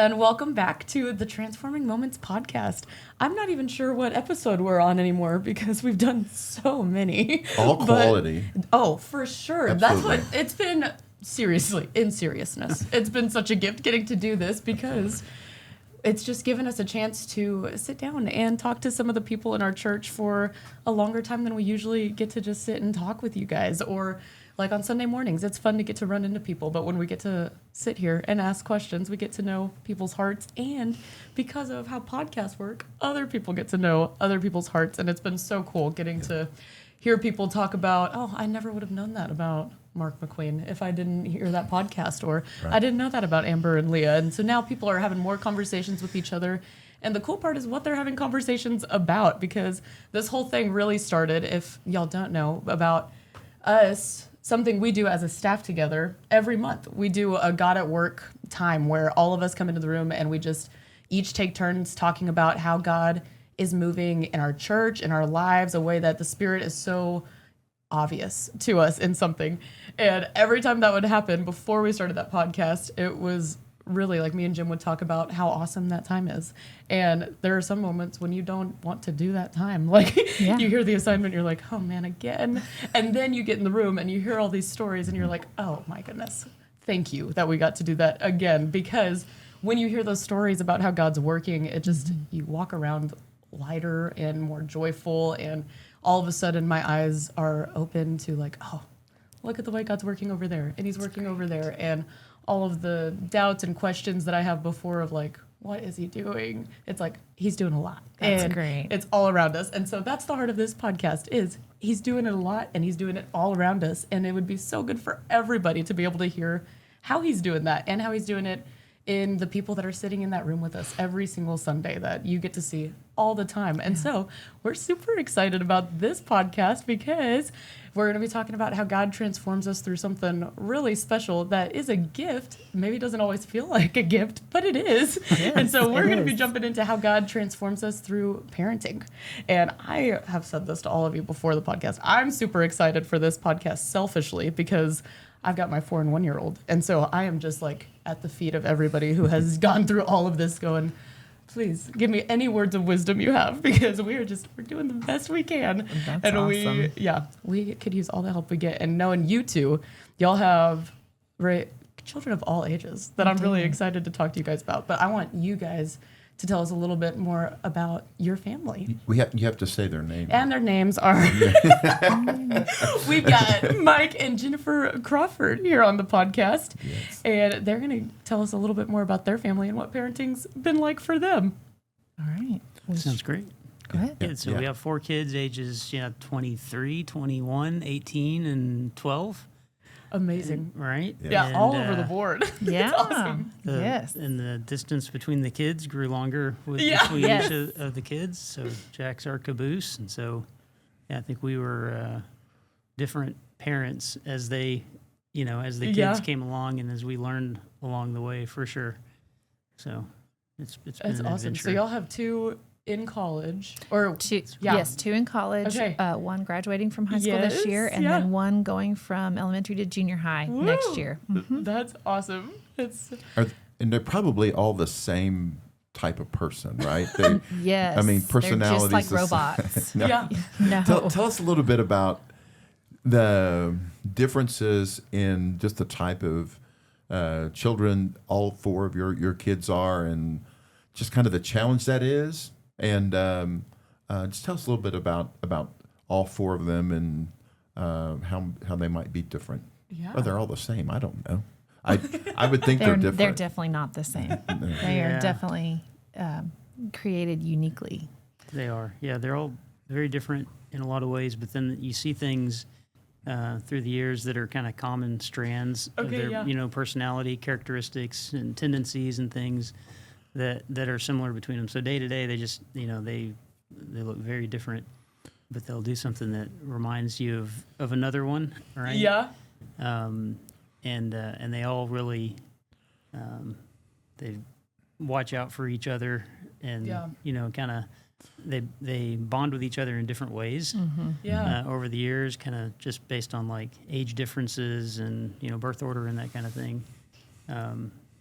and welcome back to the Transforming Moments podcast. I'm not even sure what episode we're on anymore because we've done so many. All quality. For sure. Absolutely. That's what it's been. Seriously, in seriousness, it's been such a gift getting to do this because it's just given us a chance to sit down and talk to some of the people in our church for a longer time than we usually get to just sit and talk with you guys. Or like on Sunday mornings, it's fun to get to run into people. But when we get to sit here and ask questions, we get to know people's hearts. And because of how podcasts work, other people get to know other people's hearts. And it's been so cool getting to hear people talk about, oh, I never would have known that about Mark McQueen if I didn't hear that podcast, or I didn't know that about Amber and Leah. And so now people are having more conversations with each other. And the cool part is what they're having conversations about, because this whole thing really started, if y'all don't know, about us, something we do as a staff together every month. We do a God at Work time where all of us come into the room and we just each take turns talking about how God is moving in our church, in our lives, a way that the Spirit is so obvious to us in something. And every time that would happen before we started that podcast, it was really like me and Jim would talk about how awesome that time is. And there are some moments when you don't want to do that time. Like you hear the assignment, you're like, oh man, again. And then you get in the room and you hear all these stories and you're like, oh my goodness, thank you that we got to do that again. Because when you hear those stories about how God's working, it just, you walk around lighter and more joyful, and all of a sudden my eyes are open to like, oh, look at the way God's working over there, and he's working over there, and all of the doubts and questions that I have before of like, what is he doing? It's like, he's doing a lot. That's and great. It's all around us. And so that's the heart of this podcast is he's doing it a lot, and he's doing it all around us. And it would be so good for everybody to be able to hear how he's doing that and how he's doing it in the people that are sitting in that room with us every single Sunday that you get to see all the time. And so we're super excited about this podcast because we're going to be talking about how God transforms us through something really special that is a gift. Maybe it doesn't always feel like a gift, but it is. And so we're going to be jumping into how God transforms us through parenting. And I have said this to all of you before the podcast. I'm super excited for this podcast selfishly because I've got my 4 and 1 year old. And so I am just like at the feet of everybody who has gone through all of this going, please give me any words of wisdom you have, because we're doing the best we can. That's and awesome. we could use all the help we get. And knowing you two, y'all have children of all ages that I'm really excited to talk to you guys about. But I want you guys to tell us a little bit more about your family. You have to say their name. And their names are... We've got Mike and Jennifer Crawford here on the podcast. Yes. And they're going to tell us a little bit more about their family and what parenting's been like for them. All right. Sounds great. Go ahead. Yeah, so we have 4 kids, ages 23, 21, 18, and 12. Amazing. Right? Yeah, and, all over the board. Yeah. Awesome. Yes. And the distance between the kids grew longer between Yes. each of the kids. So Jack's our caboose. And so I think we were different parents as they, as the kids came along and as we learned along the way, for sure. So it's been an awesome. adventure. So y'all have 2 in college, or 2, yes, 2 in college. Okay. 1 graduating from high school this year, and then 1 going from elementary to junior high next year. Mm-hmm. That's awesome. And they're probably all the same type of person, right? Yes. I mean, personalities. They're just like robots. No. Yeah. No. Tell us a little bit about the differences in just the type of children all 4 of your kids are, and just kind of the challenge that is. And just tell us a little bit about all 4 of them and how they might be different. Yeah. Or they're all the same. I don't know. I would think they're different. They're definitely not the same. They are definitely created uniquely. They are. Yeah, they're all very different in a lot of ways, but then you see things through the years that are kind of common strands of their personality characteristics and tendencies and things that are similar between them. So day to day, they just, they look very different, but they'll do something that reminds you of another one, right? Yeah. And they all really, they watch out for each other, and kind of they bond with each other in different ways. Mm-hmm. Yeah. Over the years, kind of just based on like age differences and birth order and that kind of thing.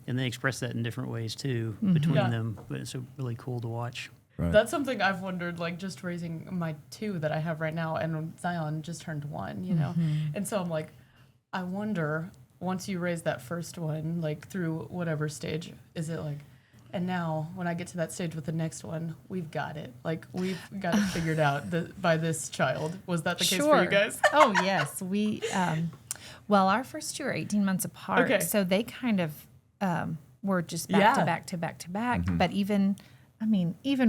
and they express that in different ways too between them. But it's really cool to watch. Right. That's something I've wondered, like just raising my 2 that I have right now, and Zion just turned 1, you know? And so I'm like, I wonder, once you raise that first one, like through whatever stage, is it like, and now when I get to that stage with the next one, we've got it. Like, we've got it figured out by this child. Was that the case for you guys? Oh, yes. We, well, our first 2 are 18 months apart. Okay. So they kind of were just back to back to back to back. But even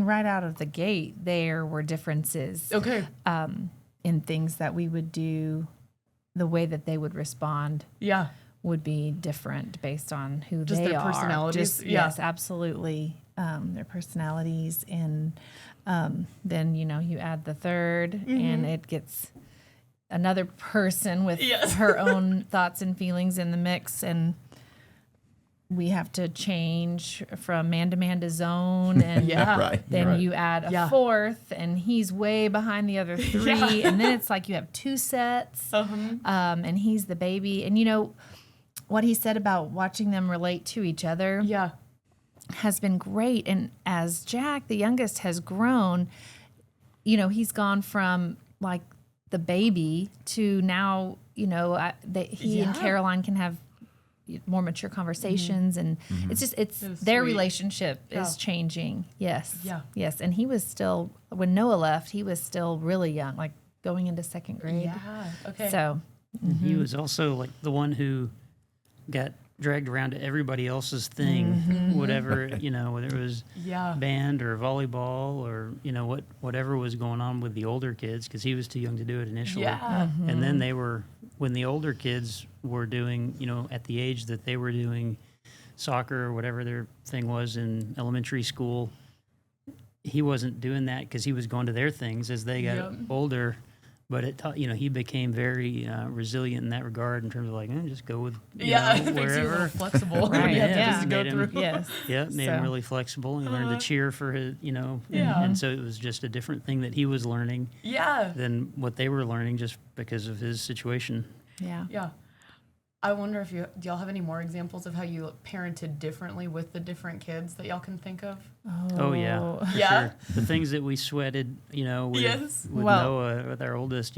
right out of the gate, there were differences in things that we would do. The way that they would respond would be different based on who just they their are. personalities. Yes, absolutely. Their personalities. And then, you add the third and it gets another person with her own thoughts and feelings in the mix. And we have to change from man to zone, and then you add a fourth, and he's way behind the other 3, and then it's like you have 2 sets, and he's the baby. And what he said about watching them relate to each other has been great. And as Jack, the youngest, has grown, he's gone from like the baby to now, he and Caroline can have more mature conversations, and it's their relationship is changing. Yes. And he was still, when Noah left, he was still really young, like going into 2nd grade. So he was also like the one who got dragged around to everybody else's thing, whatever, whether it was band or volleyball or, whatever was going on with the older kids, because he was too young to do it initially. And then when the older kids were doing, at the age that they were doing soccer or whatever their thing was in elementary school, he wasn't doing that because he was going to their things as they got older. But it taught, he became very resilient in that regard in terms of like, just go with it wherever. makes you a little flexible. Right. Just go through. Made him really flexible. He learned to cheer for his, and so it was just a different thing that he was learning than what they were learning just because of his situation. Yeah. I wonder if do y'all have any more examples of how you parented differently with the different kids that y'all can think of? Oh yeah. Sure. The things that we sweated, with Noah, with our oldest,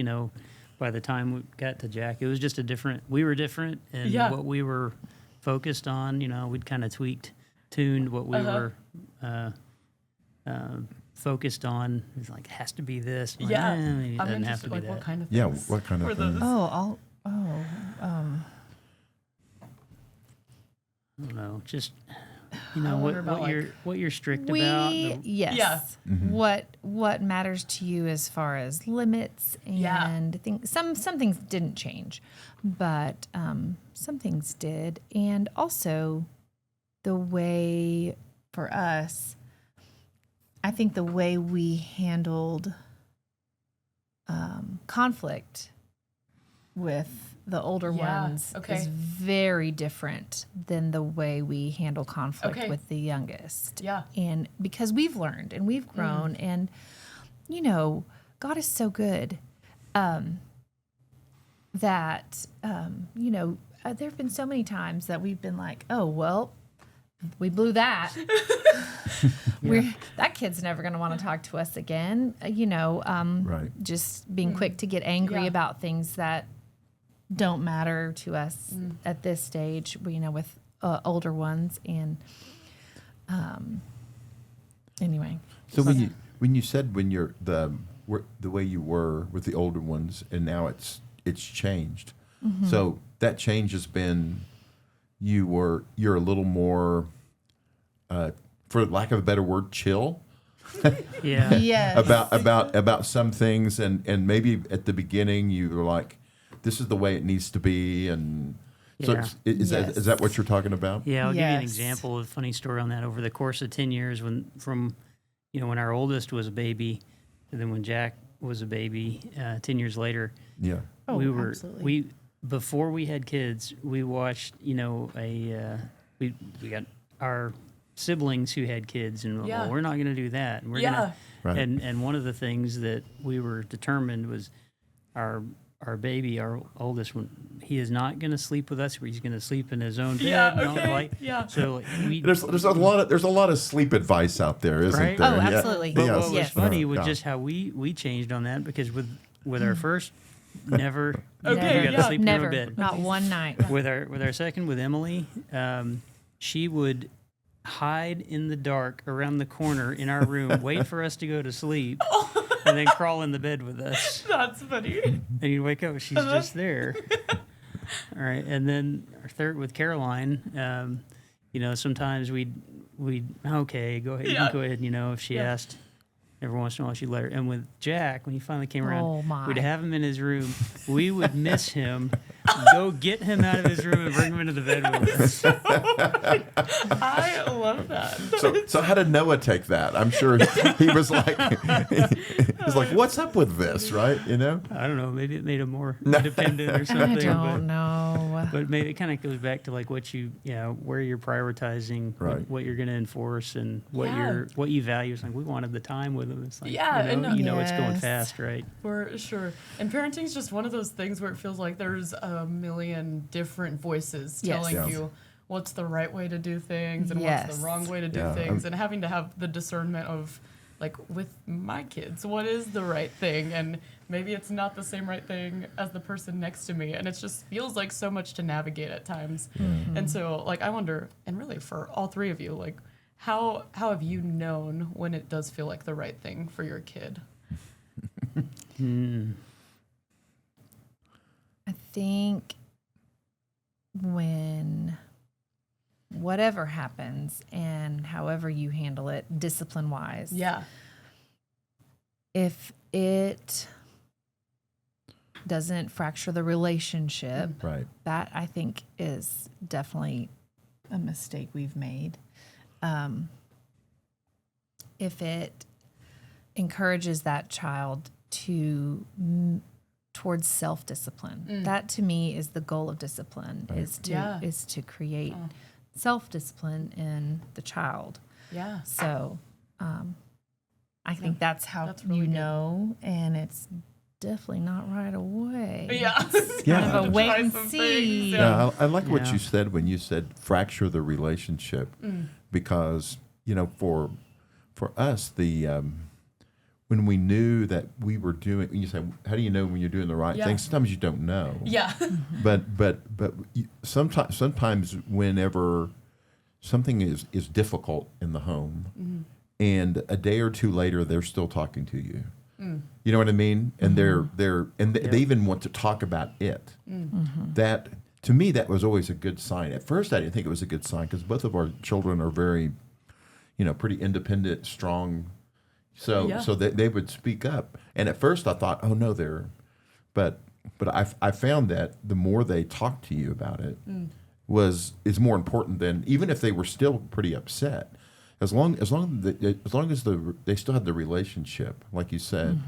by the time we got to Jack, it was just we were different, and what we were focused on, we'd kind of tuned what we were focused on. It's like, it has to be this. Maybe it doesn't have to be that. What kind of things? What kind of things? I don't know, just what you're strict about. What matters to you as far as limits and things. Some things didn't change, but some things did, and also the way for us, I think the way we handled conflict with the older ones is very different than the way we handle conflict with the youngest. And because we've learned and we've grown, and God is so good that there have been so many times that we've been like, oh well, we blew that. That kid's never going to want to talk to us again. Just being quick to get angry about things that don't matter to us at this stage, with older ones. And anyway. So when you said when you're the way you were with the older ones, and now it's changed. So that change has been you're a little more, for lack of a better word, chill. About some things, and maybe at the beginning you were like, this is the way it needs to be, and so is that what you're talking about? Yeah, I'll give you an example of a funny story on that. Over the course of 10 years, when our oldest was a baby, and then when Jack was a baby, 10 years later, before we had kids, we watched, we got our siblings who had kids, and well, we're not going to do that, and we're gonna, and one of the things that we were determined was our our baby, our oldest one, he is not going to sleep with us. He's going to sleep in his own bed. Yeah, and all okay. like, Yeah. So There's a lot of sleep advice out there, isn't Right? there? Oh, absolutely. But Yes. what was Yes. funny was Yeah. just how we changed on that, because with our first, never, Okay, you got to yeah. sleep in your Never, own bed. not one night. With our second, with Emily, she would hide in the dark around the corner in our room, wait for us to go to sleep, and then crawl in the bed with us. That's funny. And you wake up, she's just there. All right, and then our third with Caroline, sometimes we'd okay, go ahead, you Yeah. can go ahead. If she asked, every once in a while she'd let her. And with Jack, when he finally came Oh, around, my. we'd have him in his room. We would miss him, go get him out of his room and bring him into the bed with us. I love that. So how did Noah take that? I'm sure he was like, he's like, what's up with this, right? I don't know. Maybe it made him more independent or I something. don't know. But maybe it kind of goes back to like where you're prioritizing, Right. what you're going to enforce, and what you value. It's like we wanted the time with them. It's like it's going Yes. fast, right? For sure. And parenting is just one of those things where it feels like there's a million different voices Yes. telling Yeah. you what's the right way to do things and what's Yes. the wrong way to do Yeah, things, and having to have the discernment of, like, with my kids, what is the right thing? And maybe it's not the same right thing as the person next to me. And it just feels like so much to navigate at times. And so, like, I wonder, and really for all three of you, like, how have you known when it does feel like the right thing for your kid? I think when whatever happens and however you handle it, discipline wise, Yeah. if it doesn't fracture the relationship, Right. that I think is definitely a mistake we've made. If it encourages that child to towards self-discipline, that to me is the goal of discipline, is to create self-discipline in the child. Yeah. So I think that's how That's really you good. know, and it's definitely not right away. Yeah. Yeah. Kind of a wait Try and some see. things, Yeah, I like what Yeah. you said when you said fracture the relationship, because for us when we knew that we were doing, when you say, how do you know when you're doing the right Yeah. thing? Sometimes you don't know. Yeah. But sometimes whenever something is difficult in the home, and a day or two later they're still talking to you. You know what I mean? And they even want to talk about it. That, to me, that was always a good sign. At first, I didn't think it was a good sign, because both of our children are very, pretty independent, strong. So they would speak up. And at first I thought, oh no, but I found that the more they talked to you about it is more important than, even if they were still pretty upset. As long as they still had the relationship, like you said,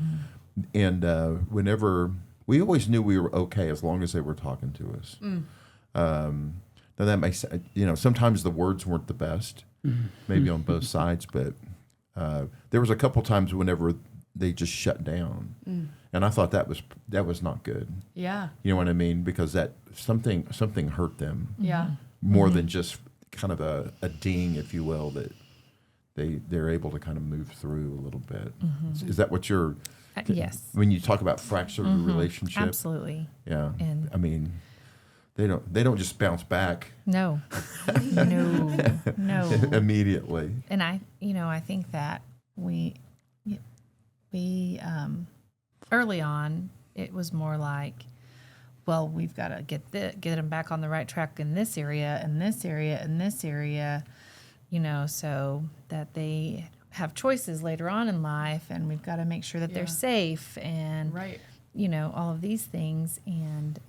and whenever, we always knew we were okay as long as they were talking to us. Now that makes, sometimes the words weren't the best, maybe on both sides, but there was a couple times whenever they just shut down, and I thought that was not good. Yeah. You know what I mean? Because that something hurt them Yeah. more than just kind of a ding, if you will, that they're able to kind of move through a little bit. Is that what you're? Yes. When you talk about fracture the relationship, Absolutely. yeah. And- I mean, they don't just bounce back No. No. immediately. And I think that we early on, it was more like, well, we've got to get them back on the right track in this area, and this area, and this area, so that they have choices later on in life, and we've got to make sure that they're safe, and Right. all of these things, and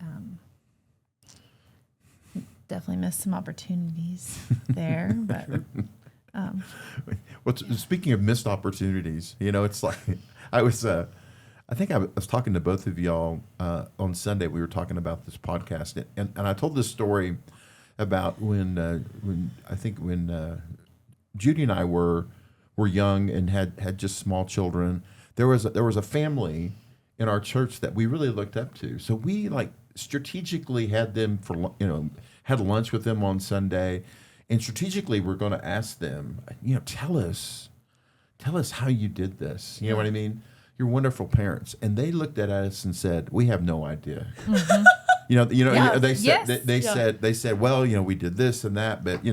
definitely missed some opportunities there, but Well, speaking of missed opportunities, it's like I think I was talking to both of y'all on Sunday. We were talking about this podcast, and I told this story about when Judy and I were young and had just small children. There was a family in our church that we really looked up to. So we like strategically had them for, had lunch with them on Sunday, and strategically we're going to ask them, tell us how you did this. You know what I mean? You're wonderful parents. And they looked at us and said, we have no idea. Mm-hmm. They said, they said, well, we did this and that, but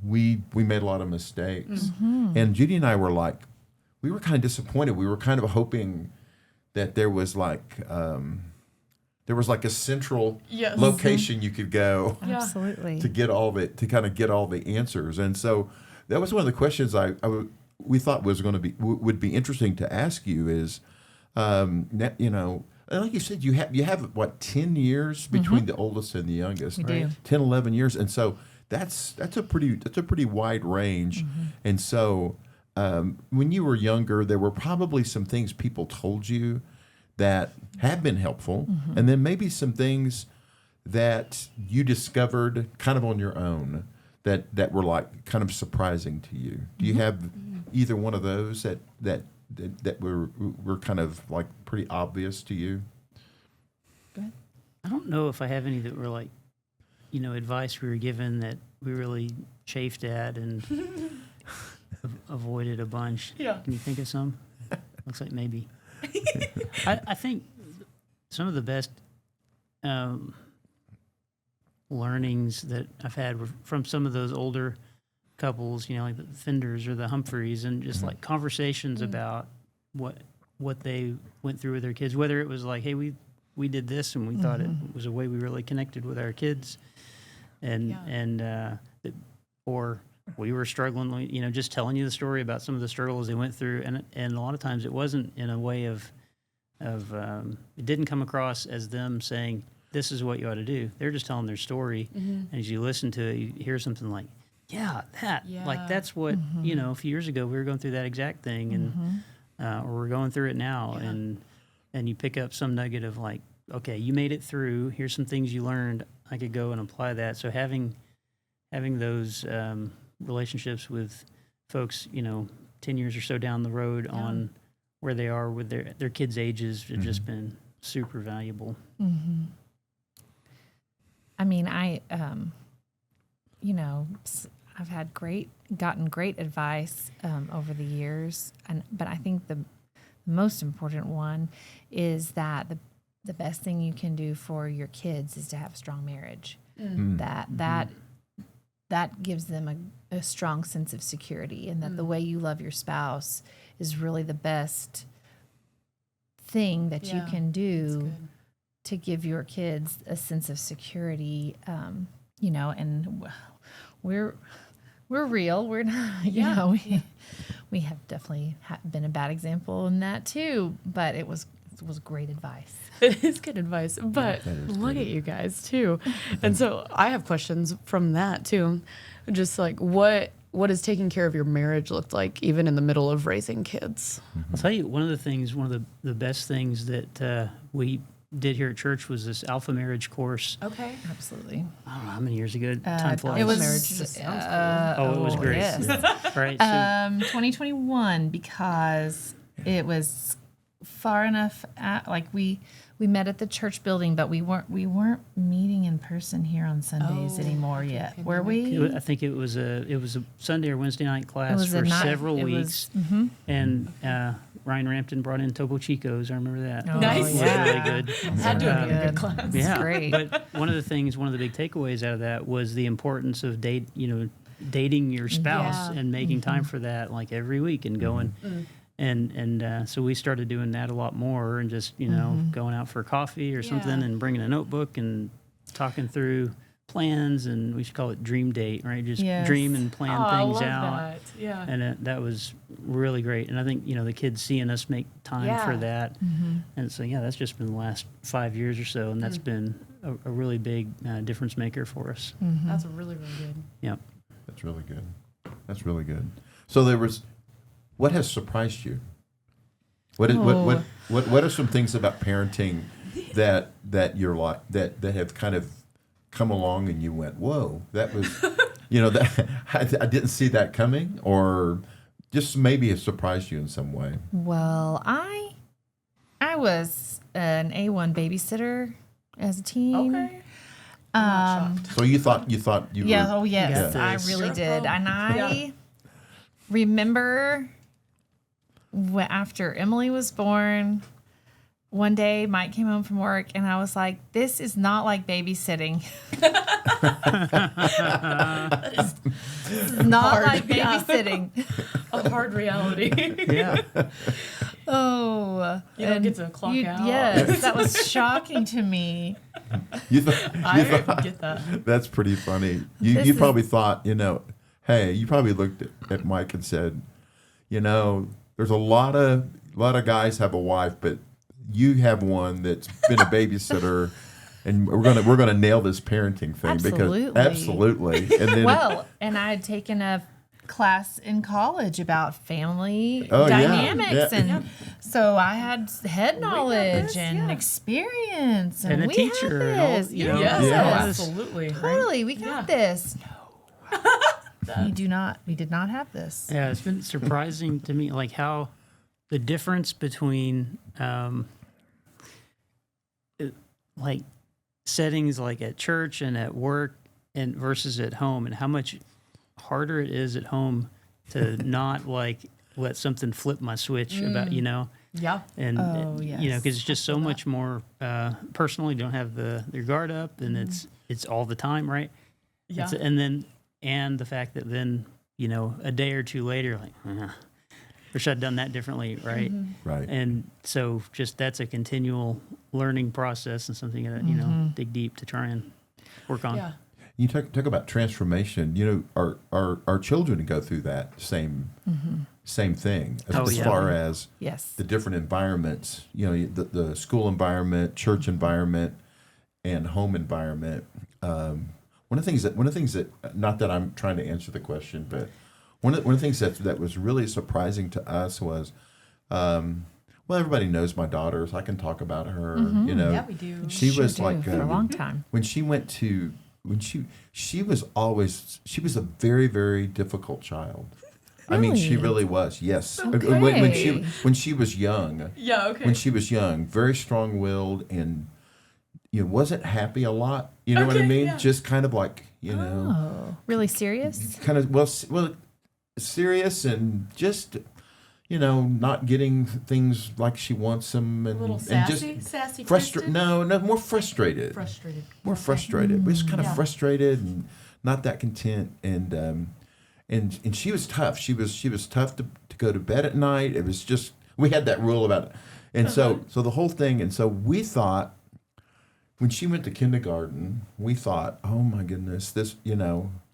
we made a lot of mistakes. Mm-hmm. And Judy and I were like, we were kind of disappointed. We were kind of hoping that there was like a central location you could go Absolutely. to get all to kind of get all the answers. And so that was one of the questions we thought would be interesting to ask you is, like you said, you have what, 10 years between the oldest and the youngest, We right? do. 10, 11 years. And so that's a pretty wide range. And so when you were younger, there were probably some things people told you that have been helpful, and then maybe some things that you discovered kind of on your own that were like kind of surprising to you. Do you have either one of those that were kind of like pretty obvious to you? Go ahead. I don't know if I have any that were like, advice we were given that we really chafed at and avoided a bunch. Yeah. Can you think of some? Looks like maybe. I think some of the best learnings that I've had were from some of those older couples, like the Fenders or the Humphreys, and just like conversations about what they went through with their kids, whether it was like, hey, we did this and we thought it was a way we really connected with our kids, or we were struggling, just telling you the story about some of the struggles they went through, and a lot of times it wasn't in a way of it didn't come across as them saying, this is what you ought to do. They're just telling their story, and as you listen to it, you hear something like, like that's what, a few years ago we were going through that exact thing, and or we're going through it now, and you pick up some nugget of like, okay, you made it through, here's some things you learned, I could go and apply that. So having those relationships with folks, 10 years or so down the road on where they are with their kids' ages have just been super valuable. I mean, I've gotten great advice over the years, but I think the most important one is that the best thing you can do for your kids is to have a strong marriage. That gives them a strong sense of security, and that the way you love your spouse is really the best thing that you can do to give your kids a sense of security. And we're real. We're not, we have definitely been a bad example in that too, but it was great advice. It is good advice, but look at you guys too. And so I have questions from that too. Just like what has taking care of your marriage looked like even in the middle of raising kids? I'll tell you, one of the best things that we did here at church was this Alpha Marriage course. Okay. Absolutely. I don't know how many years ago. Time flies. It was marriage just sounds cool. it was great. Yes. Right. So, 2021, because it was far enough we met at the church building, but we weren't meeting in person here on Sundays anymore yet. Were we? I think it was a Sunday or Wednesday night class for several weeks, and Ryan Rampton brought in Topo Chicos. I remember that. Oh, Nice. It was really good. Had to have been a good class. Yeah, great. But one of the big takeaways out of that was the importance of dating your spouse and making time for that, like every week, and going. And so we started doing that a lot more, and just going out for coffee or something, and bringing a notebook and talking through plans, and we should call it dream date, right? Just dream and plan things out. That. Yeah. And that was really great. And I think the kids seeing us make time for that, and so that's just been the last 5 years or so, and that's been a really big difference maker for us. That's really, really good. Yeah. That's really good. That's really good. So what has surprised you? What are some things about parenting that you're like that have kind of come along and you went, whoa, that was that I didn't see that coming, or just maybe it surprised you in some way? Well, was an A1 babysitter as a teen. Okay. I'm not shocked. So you thought you Yeah. were. Oh, yes. Yeah. I really You're a did. pro. And I remember after Emily was born, one day Mike came home from work and I was like, this is not like babysitting. Not hard, like yeah. babysitting. A hard reality. Yeah. Oh. You don't get to clock out. Yes, that was shocking to me. You thought, I get that. that's pretty funny. You This you is- probably thought, hey, you probably looked at Mike and said, there's a lot of guys have a wife, but you have one that's been a babysitter, and we're gonna nail this parenting thing Absolutely. because absolutely. And then Well, and I had taken a class in college about family Oh, yeah. dynamics, Yeah. and so I had head knowledge this, and yeah. experience, And a we teacher, Had and all, this. you know, Yes, Yeah. absolutely. Totally, we got Yeah. this. No, we did not have this. Yeah, it's been surprising to me, like how the difference between like settings like at church and at work and versus at home, and how much harder it is at home to not like let something flip my switch about, Yeah. and Oh, because yes. it's just so much more personal. You don't have their guard up, and it's all the time, right? Yeah. And the fact that then a day or two later, like, wish I'd done that differently, right? right. And so just that's a continual learning process and something that dig deep to try and work on. Yeah. You talk about transformation. Our children go through that same thing as, Oh, as yeah. far as Yes. the different environments. The school environment, church environment, and home environment. One of the things that not that I'm trying to answer the question, but one of the things that was really surprising to us was, everybody knows my daughter, so I can talk about her. Yeah, we do. She Sure was do, like for a long time. when she went to she was a very, very difficult child. I mean, she Really? really was. Yes. Okay. When she was young, Yeah, okay. when she was young, very strong-willed and wasn't happy a lot. You know what I Okay, mean? yeah. Just kind of like Oh, really serious? kind of well serious and just not getting things like she wants them and A little and sassy? just Sassy frustrated. Kristen? No, more frustrated. Frustrated. More frustrated. We're just kind of Yeah. frustrated and not that content. And she was tough. She was tough to go to bed at night. It was just we had that rule about it. And so the whole thing. And so we thought when she went to kindergarten, we thought, oh my goodness, this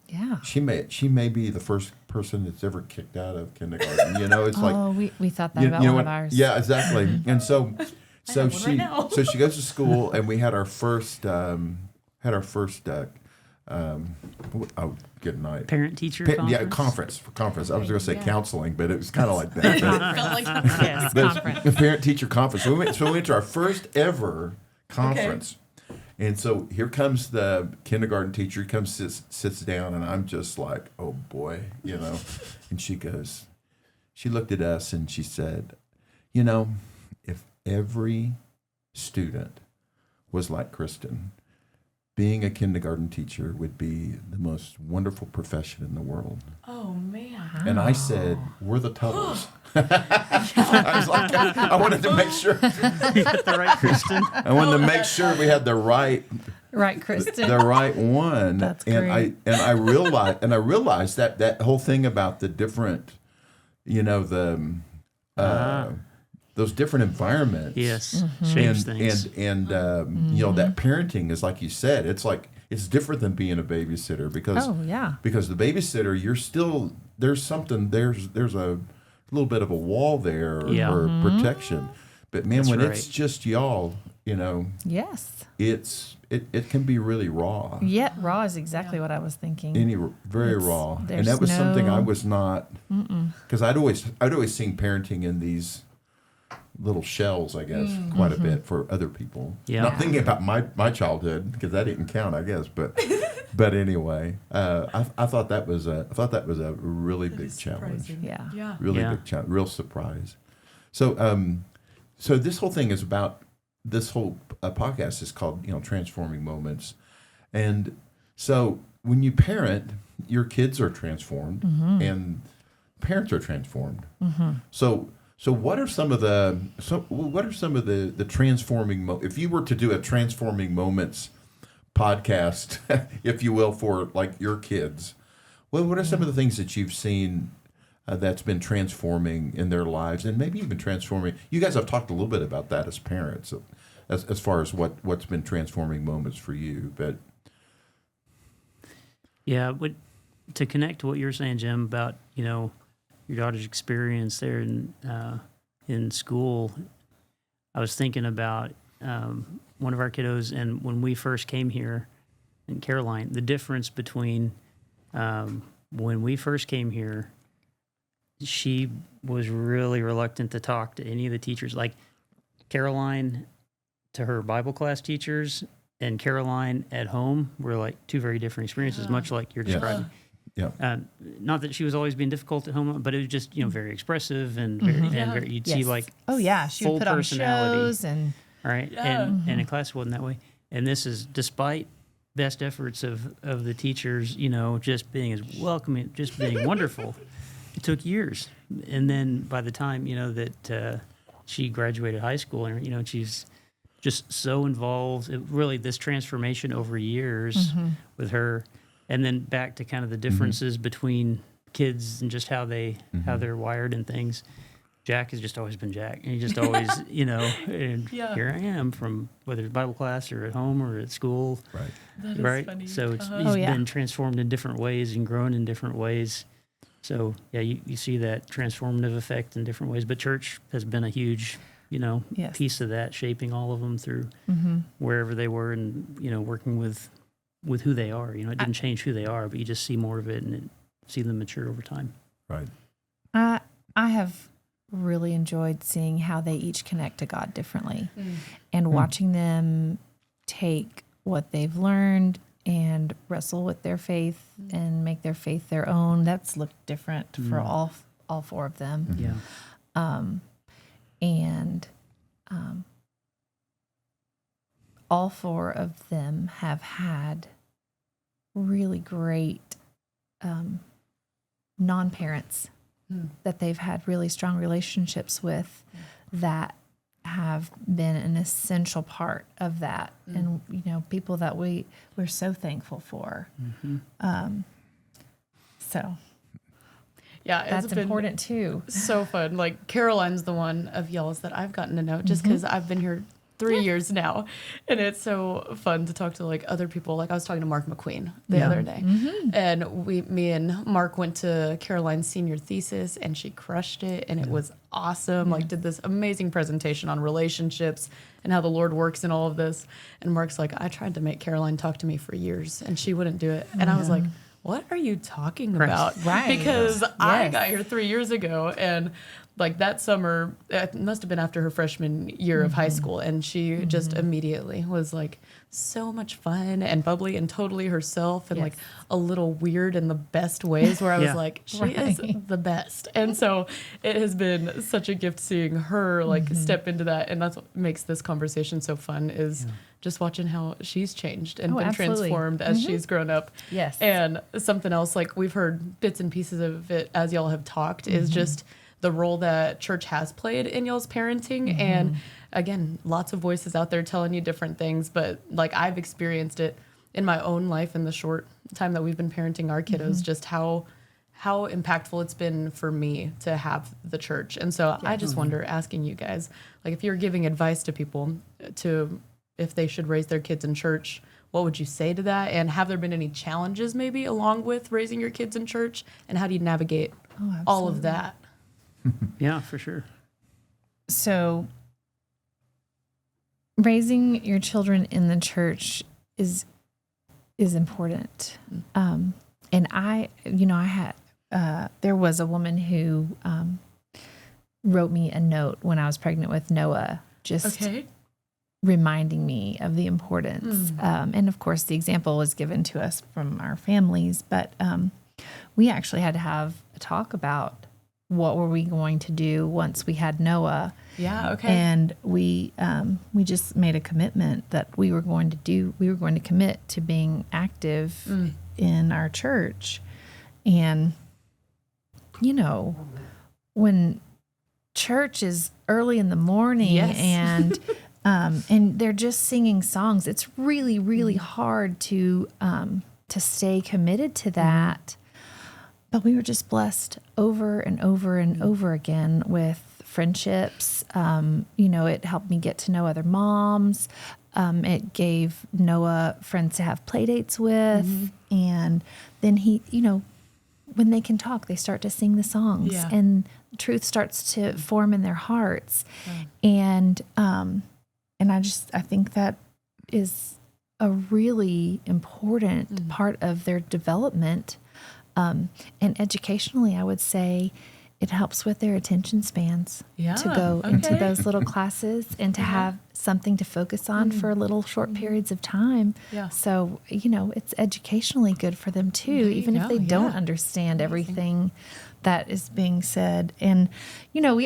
Yeah. she may be the first person that's ever kicked out of kindergarten. It's like Oh, we thought that about one of ours. yeah, exactly. And so have one right now. so she goes to school, and we had our first good night. Parent teacher conference. Yeah, conference. I was going to say Yeah. counseling, but it was kind of like that. But- Felt like Yes, but conference. it's parent teacher conference. So we went to our first ever conference. And so here comes the kindergarten teacher. He comes, sits down, and I'm just like, oh boy, And she looked at us and she said, if every student was like Kristen, being a kindergarten teacher would be the most wonderful profession in the world. Oh, man. And I said, we're the Tuttles. I was like, I wanted to make sure. You got the right Kristen. I wanted to make sure we had the right Right, Kristen. the right one. That's and great. I realized that whole thing about the different, those different environments. Yes, shapes things. And that parenting is like you said. It's like it's different than being a babysitter because Oh, yeah. because the babysitter you're still there's a little bit of a wall there Yeah. or protection. But man, That's when right. it's just y'all, Yes. it can be really raw. Yeah, raw is exactly what I was thinking. Very It's- raw, and there's that was something I no- was not because I'd always seen parenting in these little shells, I guess, quite a bit for other people. Yeah. Not thinking about my childhood because that didn't count, I guess. But anyway, I thought that was a really big challenge. Yeah. Yeah. Really Yeah. big challenge, real surprise. So So this whole thing is about this whole podcast is called Transforming Moments, and so when you parent, your kids are transformed, and parents are transformed. So what are some of the transforming if you were to do a transforming moments podcast, if you will, for like your kids, what are some of the things that you've seen that's been transforming in their lives, and maybe even transforming? You guys have talked a little bit about that as parents, as far as what's been transforming moments for you, but yeah, to connect to what you were saying, Jim, about your daughter's experience there in school, I was thinking about one of our kiddos, and when we first came here in Caroline, the difference between when we first came here, she was really reluctant to talk to any of the teachers. Like Caroline to her Bible class teachers and Caroline at home were like two very different experiences, much like you're describing. Yeah. Not that she was always being difficult at home, but it was just very expressive and very, you'd see like she full would put on personality. shows and Right. And in class it wasn't that way. And this is despite best efforts of the teachers, just being as welcoming, just being wonderful. It took years. And then by the time, that she graduated high school, and she's just so involved. Really, this transformation over years with her, and then back to kind of the differences between kids and just how they're wired and things. Jack has just always been Jack, and he just always, and here I am from whether it's Bible class or at home or at school. Right. That is right. funny. So he's been transformed in different ways and grown in different ways. So yeah, you see that transformative effect in different ways. But church has been a huge, piece of that, shaping all of them through wherever they were, and working with who they are. It didn't change who they are, but you just see more of it and see them mature over time. Right. I have really enjoyed seeing how they each connect to God differently, and watching them take what they've learned and wrestle with their faith and make their faith their own. That's looked different for all four of them. Yeah. And all four of them have had really great non-parents that they've had really strong relationships with that have been an essential part of that, and people that we're so thankful for. So yeah, that's important too. So fun. Like Caroline's the one of y'all's that I've gotten to know just because I've been here 3 years now, and it's so fun to talk to like other people. Like I was talking to Mark McQueen the other day, and me and Mark went to Caroline's senior thesis, and she crushed it, and it was awesome. Like did this amazing presentation on relationships and how the Lord works in all of this. And Mark's like, I tried to make Caroline talk to me for years, and she wouldn't do it. And I was like, what are you talking about? Right. Because I got here 3 years ago, and like that summer, it must have been after her freshman year of high school, and she just immediately was like so much fun and bubbly and totally herself, and like a little weird in the best ways, where I was like, she is the best. And so it has been such a gift seeing her like step into that, and that's what makes this conversation so fun, is just watching how she's changed and been transformed as she's grown up. Yes. And something else, like we've heard bits and pieces of it as y'all have talked, is just the role that church has played in y'all's parenting. And again, lots of voices out there telling you different things, but like I've experienced it in my own life in the short time that we've been parenting our kiddos, just how impactful it's been for me to have the church. And so I just wonder, asking you guys, like if you're giving advice to people to if they should raise their kids in church, what would you say to that? And have there been any challenges maybe along with raising your kids in church? And how do you navigate all of that? Yeah, for sure. So raising your children in the church is important. And I had, there was a woman who wrote me a note when I was pregnant with Noah, just reminding me of the importance. And of course, the example was given to us from our families, but we actually had to have a talk about what were we going to do once we had Noah. Yeah, okay. And we just made a commitment that we were going to commit to being active in our church. And, you know, when church is early in the morning and they're just singing songs, it's really, really hard to stay committed to that. But we were just blessed over and over and over again with friendships. You know, it helped me get to know other moms. It gave Noah friends to have play dates with. And then he, you know, when they can talk, they start to sing the songs. Yeah. And truth starts to form in their hearts. And I think that is a really important part of their development. And educationally, I would say it helps with their attention spans to go into those little classes and to have something to focus on for little short periods of time. Yeah. So, you know, it's educationally good for them too, even if they don't understand everything that is being said. And, you know,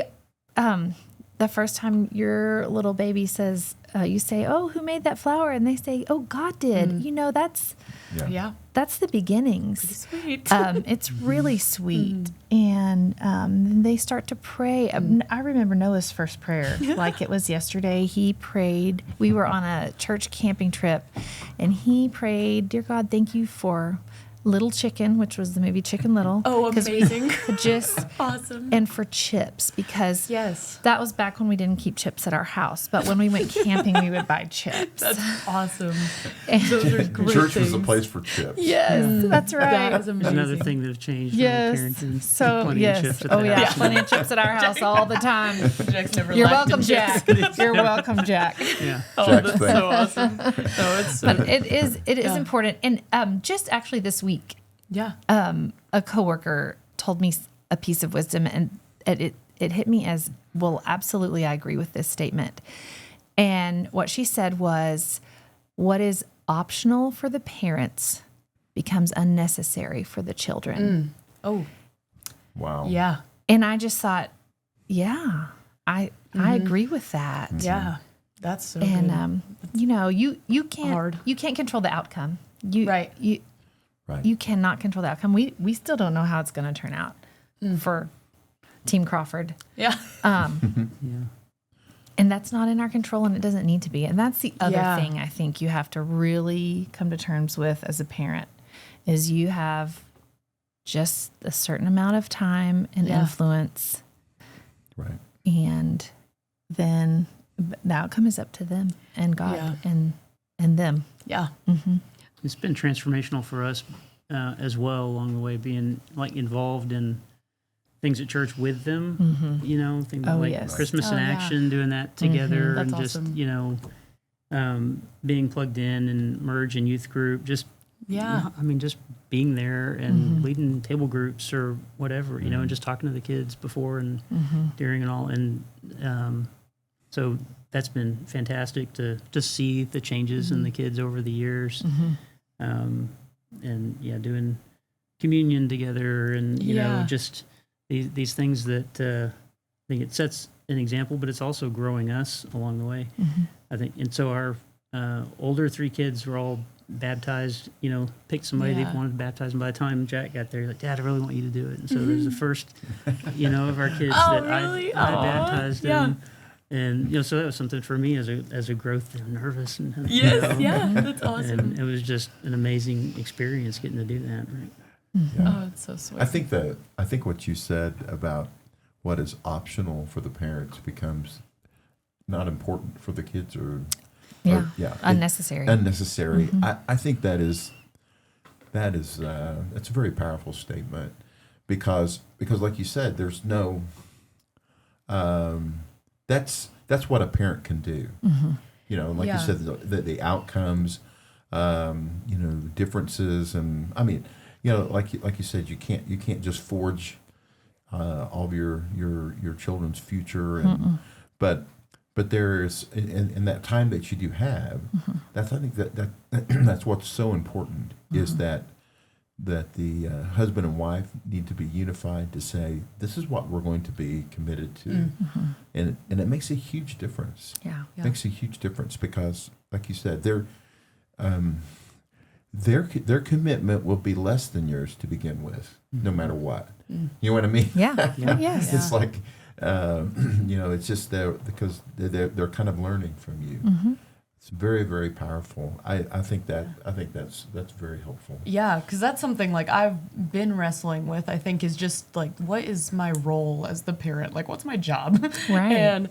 the first time your little baby says, you say, "Oh, who made that flower?" And they say, "Oh, God did." You know, that's the beginnings. Sweet. It's really sweet. And then they start to pray. I remember Noah's first prayer like it was yesterday. He prayed. We were on a church camping trip, and he prayed, "Dear God, thank you for Little Chicken," which was the movie Chicken Little. Oh, amazing. Just awesome. And for chips, because Yes. that was back when we didn't keep chips at our house. But when we went camping, we would buy chips. That's awesome. Those are great Church things. was a place for chips. Yes, that's right. That is There's amazing. another thing that have changed Yes. from parenting. So Plenty of chips at the house. plenty of chips at our house all the time. Jack's never You're lacked welcome, in chips. Jack. You're welcome, Jack. Yeah. Oh, Jack's that's thing. so awesome. No, it's so But it is important. And just actually this week, a coworker told me a piece of wisdom, and it hit me as, well, absolutely, I agree with this statement. And what she said was, what is optional for the parents becomes unnecessary for the children. Oh, Wow. yeah. And I just thought, I agree with that. Yeah. That's so good. And you know, you can't Hard. you can't control the outcome. Right. You cannot control the outcome. We still don't know how it's going to turn out for Team Crawford. Yeah. And that's not in our control, and it doesn't need to be. And that's the other Yeah. thing I think you have to really come to terms with as a parent, is you have just a certain amount of time and influence, Right. and then the outcome is up to them and God and them. Yeah. It's been transformational for us as well along the way, being like involved in things at church with them, you know, things like Christmas in Action, doing that together, That's and just, awesome. you know, being plugged in and merge in youth group, just, I mean, just being there and leading table groups or whatever, you know, and just talking to the kids before and during and all. And so that's been fantastic to see the changes in the kids over the years. And doing communion together and, you know, just these things that I think it sets an example, but it's also growing us along the way, I think. And so our older three kids were all baptized, you know, picked somebody they wanted to baptize. And by the time Jack got there, like, Dad, I really want you to do it. And so there's the first, you know, of our kids that really? I baptized them. And, you know, so that was something for me as a growth. They're nervous. And, Yes, you know, that's awesome. And it was just an amazing experience getting to do that. Right? Oh, it's so sweet. I think what you said about what is optional for the parents becomes not important for the kids or Unnecessary. Unnecessary. I think that's a very powerful statement because like you said, there's no that's what a parent can do. You know, like you said, the outcomes, you know, differences, and I mean, you know, like you said, you can't just forge all of your children's future, and but there's in that time that you do have, I think that that's what's so important is that the husband and wife need to be unified to say, this is what we're going to be committed to. And it makes a huge difference. Yeah. It makes a huge difference because, like you said, their commitment will be less than yours to begin with, no matter what. You know what I mean? Yeah. Yes. It's like, it's just because they're kind of learning from you. It's very, very powerful. I think that's very helpful. Yeah, because that's something like I've been wrestling with. I think is just like, what is my role as the parent? Like, what's my job? Right. And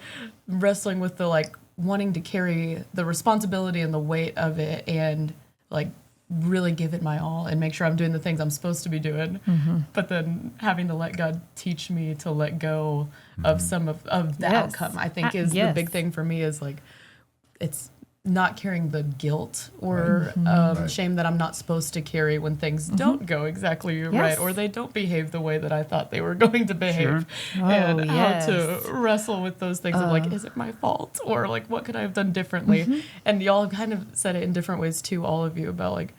wrestling with the like wanting to carry the responsibility and the weight of it, and like really give it my all and make sure I'm doing the things I'm supposed to be doing. But then having to let God teach me to let go of some of the outcome. I think is the big thing for me is like it's not carrying the guilt or shame that I'm not supposed to carry when things don't go exactly right, or they don't behave the way that I thought they were going to behave. And how to wrestle with those things of like, is it my fault? Or like, what could I have done differently? And y'all kind of said it in different ways too, all of you, about like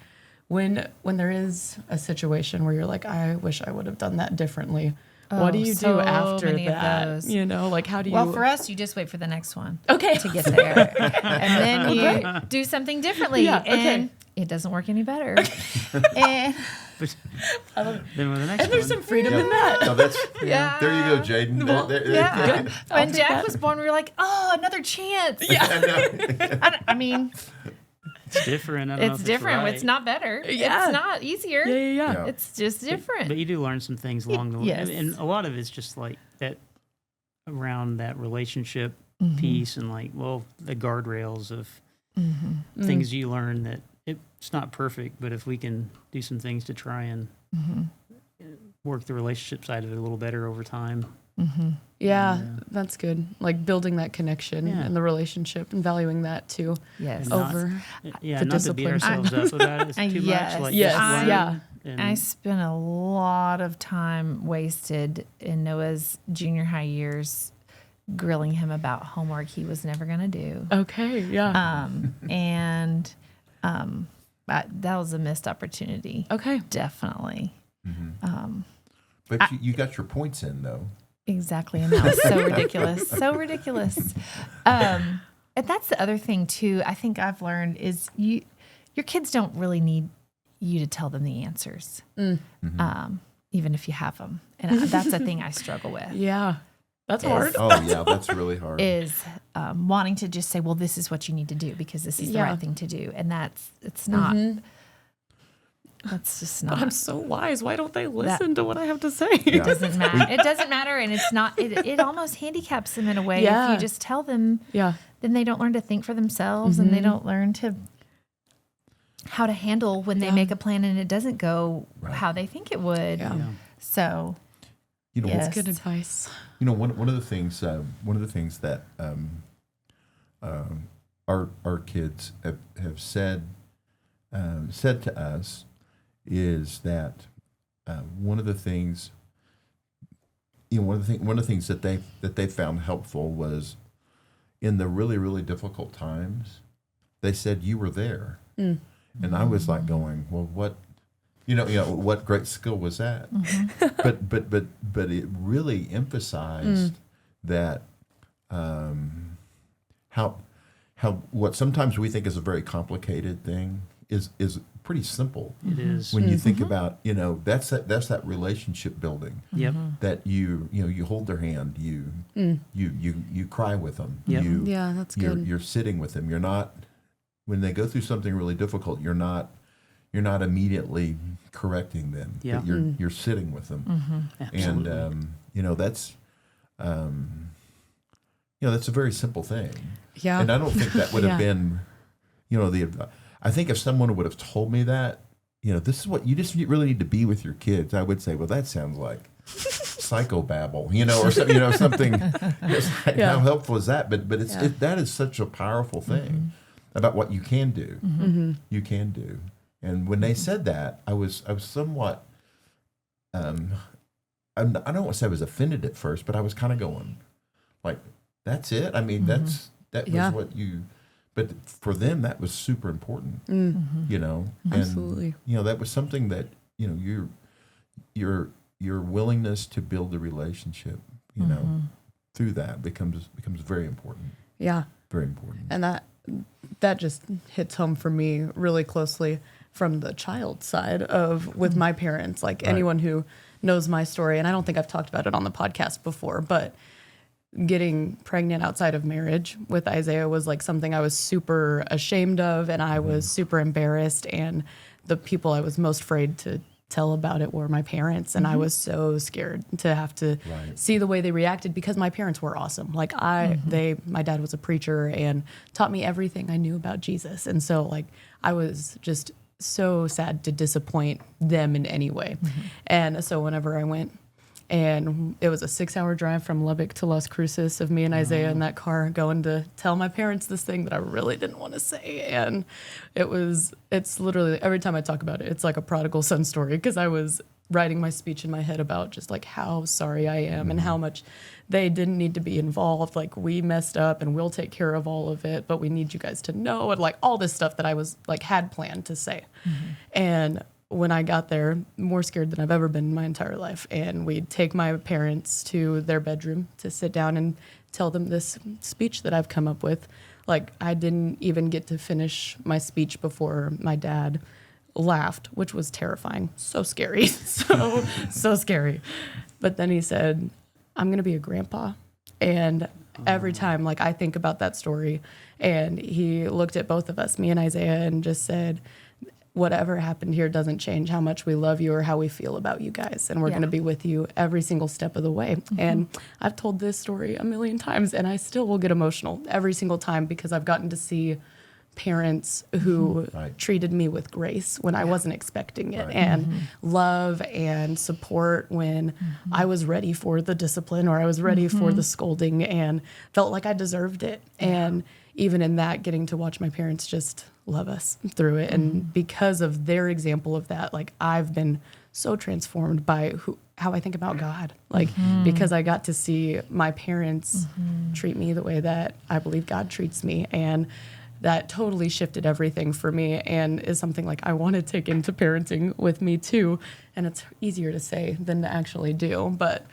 when there is a situation where you're like, I wish I would have done that differently. What do you do after that? You know, like how do you? Well, for us, you just wait for the next one. Okay. To get there, and then you do something differently, and it doesn't work any better. And then with the next and there's one. some freedom in that. So there you go, Jadyn. Well, good. When Jack was born, we were like, oh, another chance. Yeah. I mean, It's different. I don't know it's if different. It's, It's not better. Yeah. It's not easier. Yeah. It's just different. But you do learn some things along the way. Yes. And a lot of it's just like that around that relationship piece and like, well, the guardrails of things you learn that it's not perfect, but if we can do some things to try and work the relationship side of it a little better over time. Yeah, that's good. Like building that connection and the relationship and valuing that too. Yes. And Over Yeah, the not to beat discipline. ourselves up about it too Yes. much. Like Yes. just learn Yeah. and I spent a lot of time wasted in Noah's junior high years grilling him about homework he was never going to do. Okay, yeah. That was a missed opportunity. Okay. Definitely. But you got your points in though. Exactly. And that was so ridiculous. So ridiculous. And that's the other thing too, I think I've learned is your kids don't really need you to tell them the answers. Even if you have them. And that's a thing I struggle with. Yeah. That's hard. Oh yeah, that's really hard. Is wanting to just say, well, this is what you need to do because this is the right thing to do. And it's not, that's just not. But I'm so wise. Why don't they listen to what I have to say? It doesn't matter. It doesn't matter. And it's not, it almost handicaps them in a way. Yeah. If you just tell them, Yeah. then they don't learn to think for themselves and they don't learn how to handle when they make a plan and it doesn't go how they think it would. Yeah. So, That's good advice. One of the things that our kids have said to us is that one of the things that they found helpful was in the really, really difficult times, they said you were there, and I was like going, well, what? What great skill was that? But it really emphasized that how what sometimes we think is a very complicated thing is pretty simple. it is. When you think about that's that relationship building. Yep. That you hold their hand, you cry with them. Yep. Yeah, that's good. You're sitting with them. You're not when they go through something really difficult. You're not immediately correcting them. Yeah. But you're sitting with them. Absolutely. And that's a very simple thing. Yeah. And I don't think that would have been I think if someone would have told me that, this is what you just really need to be with your kids, I would say, well, that sounds like psychobabble, or something, something. It's like, how helpful is that? But that is such a powerful thing about what you can do. You can do. And when they said that, I was somewhat, I don't want to say I was offended at first, but I was kind of going, like, that's it? I mean, that was what you, but for them, that was super important, Absolutely. And, that was something that your willingness to build the relationship, through that becomes very important. Yeah. Very important. And that just hits home for me really closely from the child side of with my parents, like anyone who knows my story. And I don't think I've talked about it on the podcast before, but getting pregnant outside of marriage with Isaiah was like something I was super ashamed of, and I was super embarrassed. And the people I was most afraid to tell about it were my parents, and I was so scared to have to see the way they reacted, because my parents were awesome. Like my dad was a preacher and taught me everything I knew about Jesus, and so like I was just so sad to disappoint them in any way. And so whenever I went, and it was a 6-hour drive from Lubbock to Las Cruces of me and Isaiah in that car going to tell my parents this thing that I really didn't want to say. And it's literally, every time I talk about it, it's like a prodigal son story, because I was writing my speech in my head about just like how sorry I am and how much they didn't need to be involved. Like, we messed up and we'll take care of all of it, but we need you guys to know, and like all this stuff that I was like had planned to say. And when I got there, more scared than I've ever been in my entire life. And we'd take my parents to their bedroom to sit down and tell them this speech that I've come up with. Like, I didn't even get to finish my speech before my dad laughed, which was terrifying. So scary. So scary. But then he said, I'm going to be a grandpa. And every time, like, I think about that story, and he looked at both of us, me and Isaiah, and just said, whatever happened here doesn't change how much we love you or how we feel about you guys. And we're going to be with you every single step of the way. And I've told this story a million times, and I still will get emotional every single time, because I've gotten to see parents who treated me with grace when I wasn't expecting it, and love and support when I was ready for the discipline, or I was ready for the scolding and felt like I deserved it. And even in that, getting to watch my parents just love us through it. And because of their example of that, like, I've been so transformed by how I think about God. Like, because I got to see my parents treat me the way that I believe God treats me. And that totally shifted everything for me, and is something like I want to take into parenting with me too. And it's easier to say than to actually do. But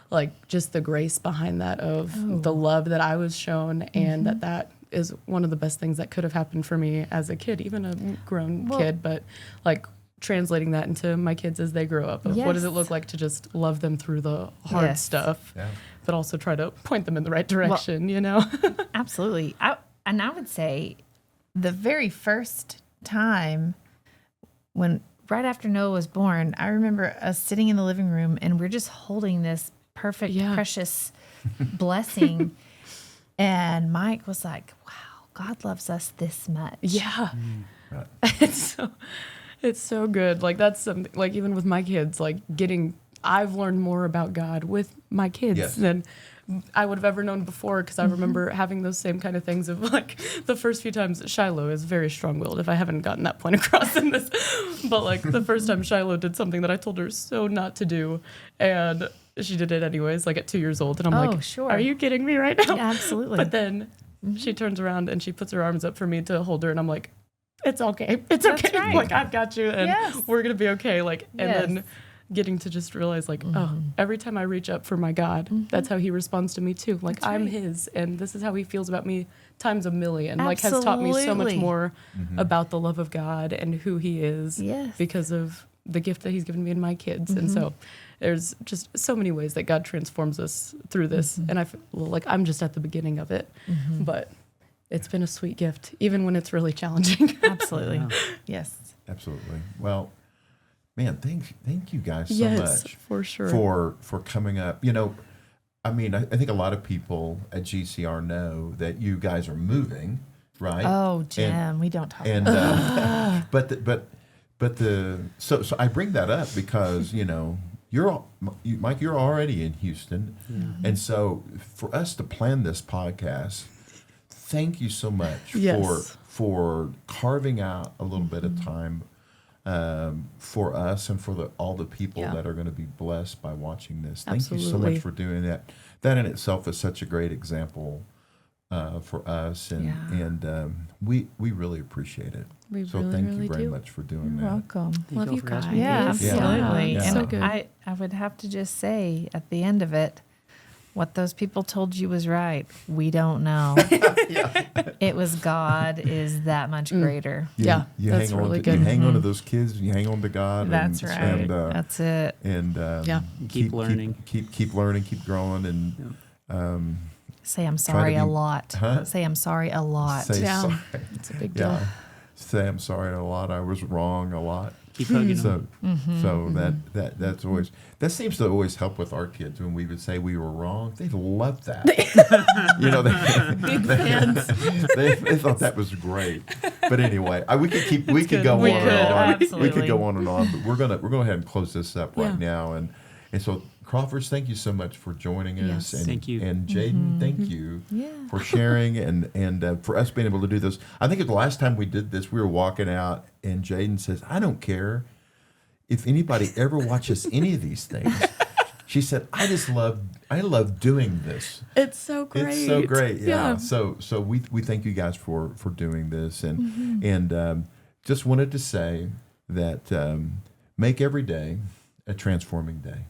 like, just the grace behind that of the love that I was shown, and that is one of the best things that could have happened for me as a kid, even a grown kid, but like translating that into my kids as they grow up. Of what does it look like to just love them through the hard stuff, but also try to point them in the right direction, Absolutely. I would say the very first time right after Noah was born, I remember us sitting in the living room, and we're just holding this perfect, precious blessing. And Mike was like, wow, God loves us this much. Yeah. It's so good. Like, that's something, like, even with my kids, like, I've learned more about God with my kids than I would have ever known before, because I remember having those same kind of things of, like, the first few times. Shiloh is very strong-willed, if I haven't gotten that point across in this. But, like, the first time Shiloh did something that I told her so not to do, and she did it anyways, like at 2 years old. And I'm like, sure. Are you kidding me right now? Yeah, absolutely. But then she turns around and she puts her arms up for me to hold her. And I'm like, it's okay. It's okay. Right. Like, I've got you, and we're going to be okay. Like, and then getting to just realize, like, every time I reach up for my God, that's how he responds to me too. Like, that's I'm his, and this is how he feels about me times a million. Absolutely. Like, has taught me so much more about the love of God and who he is because of the gift that he's given me and my kids. And so there's just so many ways that God transforms us through this. And I feel like I'm just at the beginning of it, but it's been a sweet gift, even when it's really challenging. Absolutely. Yes. Absolutely. Well, man, thank you guys so much for sure for coming up. I mean, I think a lot of people at GCR know that you guys are moving, right? Oh, Jim, we don't talk and about so I bring that up because Mike, you're already in Houston, and so for us to plan this podcast, thank you so much for carving out a little bit of time for us and for all the people that are going to be blessed by watching this. Thank you so much for doing that. That in itself is such a great example for us, and Yeah. we really appreciate it. We so really, thank really you very do. much for doing You're that. welcome. Love y'all you for guys. asking me. Yeah, absolutely. Yeah. And So good. I would have to just say at the end of it, what those people told you was right. We don't know. It was God is that much greater. Yeah, you that's hang on really to, good. You hang on to those kids. You hang on to God. That's and, right. And, That's it. and Yeah. Keep learning. keep learning, keep growing, and Say I'm sorry a be- lot. Huh? Say I'm sorry a lot. say Yeah. sorry. It's a big deal. Yeah, say I'm sorry a lot. I was wrong a lot. Keep hugging them. So that's always, that seems to always help with our kids when we would say we were wrong. They love that. Big fans. They thought that was great. But anyway, we could good. go We on could, and on. We absolutely. could go on and on, but we're gonna go ahead and close this up right Yeah. now. And so Crawfords, thank you so much for joining us. Yes. And, Thank you. And Jadyn, thank you Yeah. for sharing and for us being able to do this. I think the last time we did this, we were walking out, and Jadyn says, "I don't care if anybody ever watches any of these things." She said, I love doing this. It's so great. It's so great. Yeah. So we thank you guys for doing this, and just wanted to say that make every day a transforming day.